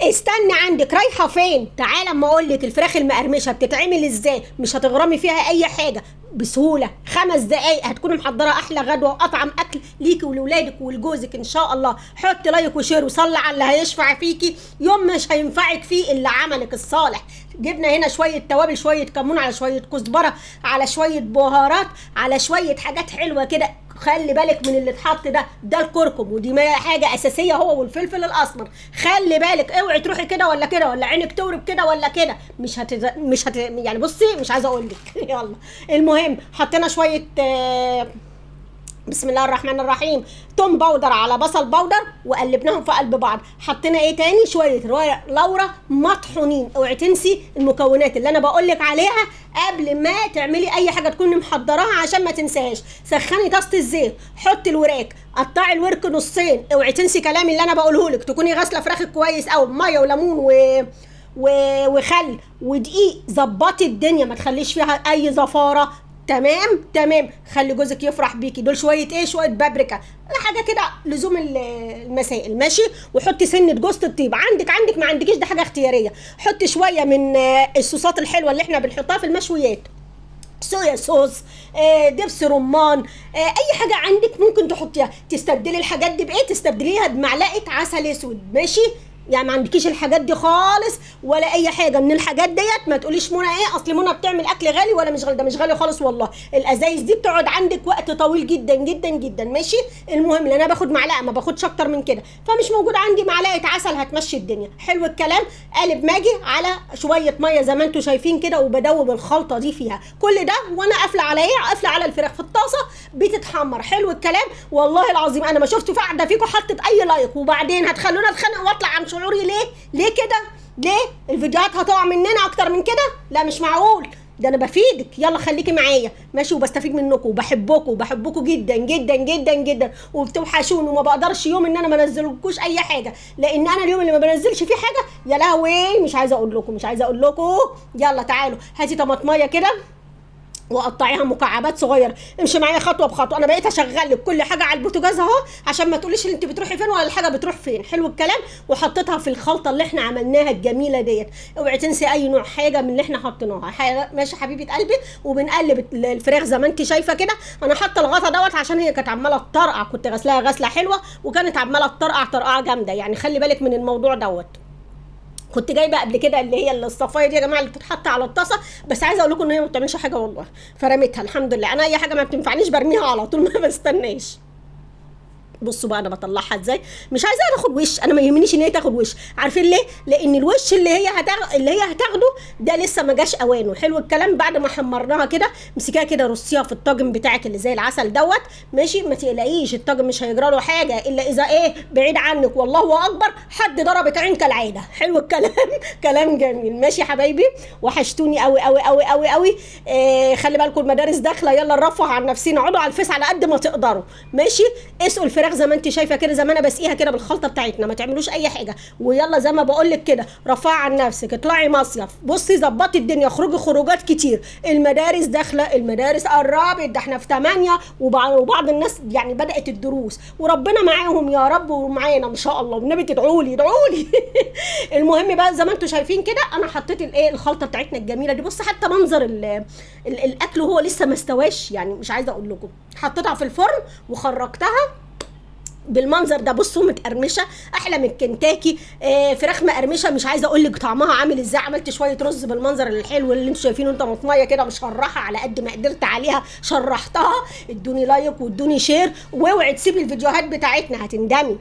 استني، عندك رايحه فين؟ تعالى اما اقول لك الفراخ المقرمشه بتتعمل ازاي، مش هتغرمي فيها اي حاجه، بسهوله 5 دقايق هتكوني محضره احلى غدوه واطعم اكل ليكي ولولادك ولجوزك ان شاء الله. حطي لايك وشير وصلي على اللي هيشفع فيكي يوم مش هينفعك فيه الا عملك الصالح. جبنا هنا شويه توابل، شويه كمون، على شويه كزبره، على شويه بهارات، على شويه حاجات حلوه كده. خلي بالك من اللي اتحط ده الكركم، ودي حاجه اساسيه، هو والفلفل الاسمر. خلي بالك، اوعي تروحي كده ولا كده، ولا عينك تورب كده ولا كده، مش يعني بصي مش عايزه اقول لك. يلا المهم حطينا شويه بسم الله الرحمن الرحيم توم باودر على بصل باودر، وقلبناهم في قلب بعض. حطينا ايه تاني؟ شويه لورا مطحونين. اوعي تنسي المكونات اللي انا بقول لك عليها قبل ما تعملي اي حاجه تكوني محضراها عشان ما تنساهاش. سخني طاسه الزيت، حطي الوراك، قطعي الورك نصين. اوعي تنسي كلامي اللي انا بقوله لك، تكوني غاسله فراخك كويس قوي بميه وليمون وخل ودقيق. ظبطي الدنيا، ما تخليش فيها اي زفاره. تمام. خلي جوزك يفرح بيكي. دول شويه ايه؟ شويه بابريكا، حاجه كده لزوم المسائل، ماشي. وحطي سنه جوز الطيب، عندك ما عندكيش ده حاجه اختياريه. حطي شويه من الصوصات الحلوه اللي احنا بنحطها في المشويات، صويا صوص، دبس رمان، اي حاجه عندك ممكن تحطيها. تستبدلي الحاجات دي بايه؟ تستبدليها بمعلقه عسل اسود، ماشي. يعني ما عندكيش الحاجات دي خالص ولا اي حاجه من الحاجات ديت. ما تقوليش منى ايه اصل منى بتعمل اكل غالي ولا مش غالي، ده مش غالي خالص والله. الازايز دي بتقعد عندك وقت طويل جدا جدا جدا، ماشي. المهم ان انا باخد معلقه، ما باخدش اكتر من كده، فمش موجود عندي معلقه عسل هتمشي الدنيا. حلو الكلام. قالب ماجي على شويه ميه زي ما انتم شايفين كده، وبدوب الخلطه دي فيها كل ده، وانا قافله على ايه؟ قافله على الفراخ في الطاسه بتتحمر. حلو الكلام. والله العظيم انا ما شفت واحده فيكم حطت اي لايك، وبعدين هتخلونا اتخانق واطلع عن شعوري. ليه كده؟ ليه الفيديوهات هتقع مننا اكتر من كده؟ لا مش معقول، ده انا بفيدك. يلا خليكي معايا ماشي، وبستفيد منكم وبحبكم جدا جدا جدا جدا، وبتوحشوني، وما بقدرش يوم ان انا ما انزلكوش اي حاجه، لان انا اليوم اللي ما بنزلش فيه حاجه يا لهوي مش عايزه اقول لكم. يلا تعالوا هاتي طماطميه كده وقطعيها مكعبات صغيره. امشي معايا خطوه بخطوه. انا بقيت اشغل لك كل حاجه على البوتاجاز اهو، عشان ما تقوليش انت بتروحي فين ولا الحاجه بتروح فين. حلو الكلام. وحطيتها في الخلطه اللي احنا عملناها الجميله ديت. اوعي تنسي اي نوع حاجه من اللي احنا حطيناها. ماشي حبيبه قلبي. وبنقلب الفراخ زي ما انت شايفه كده. انا حاطه الغطا دوت عشان هي كانت عماله تطرقع، كنت غسلاها غسله حلوه وكانت عماله تطرقع طرقعه جامده، يعني خلي بالك من الموضوع دوت. كنت جايبه قبل كده اللي هي الصفايه دي يا جماعه اللي بتتحط على الطاسه، بس عايزه اقول لكم ان هي ما بتعملش حاجه والله، فرميتها الحمد لله. انا اي حاجه ما بتنفعنيش برميها على طول، ما بستناش. بصوا بقى انا بطلعها ازاي. مش عايزاها تاخد وش، انا ما يهمنيش ان هي تاخد وش. عارفين ليه؟ لان الوش اللي هي هتاخده ده لسه ما جاش اوانه. حلو الكلام. بعد ما حمرناها كده امسكيها كده، رصيها في الطاجن بتاعك اللي زي العسل دوت، ماشي. ما تقلقيش الطاجن مش هيجرى له حاجه الا اذا ايه؟ بعيد عنك والله اكبر حد ضربك عين كالعاده. حلو الكلام. كلام جميل. ماشي يا حبايبي، وحشتوني قوي قوي قوي قوي قوي. خلي بالكم المدارس داخله، يلا نرفه عن نفسنا، اقعدوا على الفيس على قد ما تقدروا، ماشي. اسقوا الفراخ زي ما انت شايفه كده، زي ما انا بسقيها كده بالخلطه بتاعتنا، ما تعملوش اي حاجه. ويلا زي ما بقول لك كده، رفعي عن نفسك، اطلعي مصيف، بصي ظبطي الدنيا، اخرجي خروجات كتير. المدارس داخله، المدارس قربت، ده احنا في 8 وبعض الناس يعني بدات الدروس، وربنا معاهم يا رب ومعانا ان شاء الله. والنبي تدعوا لي المهم بقى زي ما انتم شايفين كده، انا حطيت الايه الخلطه بتاعتنا الجميله دي. بص حتى منظر الاكل هو لسه ما استواش، يعني مش عايزه اقول لكم. حطيتها في الفرن وخرجتها بالمنظر ده. بصوا متقرمشه احلى من الكنتاكي. فراخ مقرمشه، مش عايزه اقول لك طعمها عامل ازاي. عملت شويه رز بالمنظر الحلو اللي انتم شايفينه، انت مطميه كده مشرحه على قد ما قدرت عليها، شرحتها. ادوني لايك وادوني شير، واوعي تسيبي الفيديوهات بتاعتنا هتندمي.